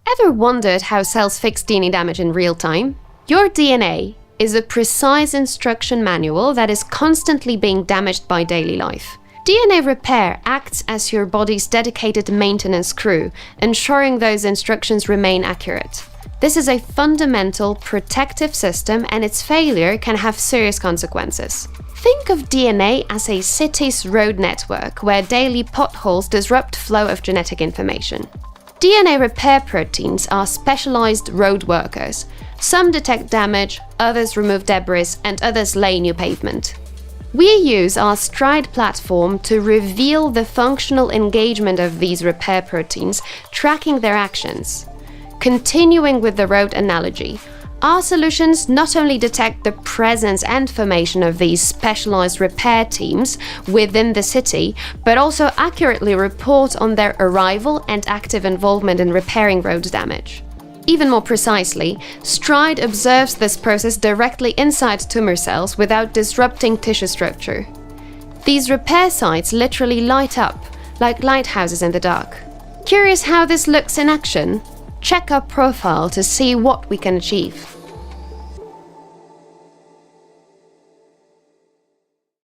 Ever wondered how cells fix DNA damage in real time? Your DNA is a precise instruction manual that is constantly being damaged by daily life. DNA repair acts as your body's dedicated maintenance crew, ensuring those instructions remain accurate. This is a fundamental protective system, and its failure can have serious consequences. Think of DNA as a city's road network where daily potholes disrupt flow of genetic information. DNA repair proteins are specialized road workers. Some detect damage, others remove debris, and others lay new pavement. We use our STRIDE platform to reveal the functional engagement of these repair proteins, tracking their actions. Continuing with the road analogy, our solutions not only detect the presence and formation of these specialized repair teams within the city, but also accurately report on their arrival and active involvement in repairing road damage. Even more precisely, STRIDE observes this process directly inside tumor cells without disrupting tissue structure. These repair sites literally light up, like lighthouses in the dark. Curious how this looks in action? Check our profile to see what we can achieve.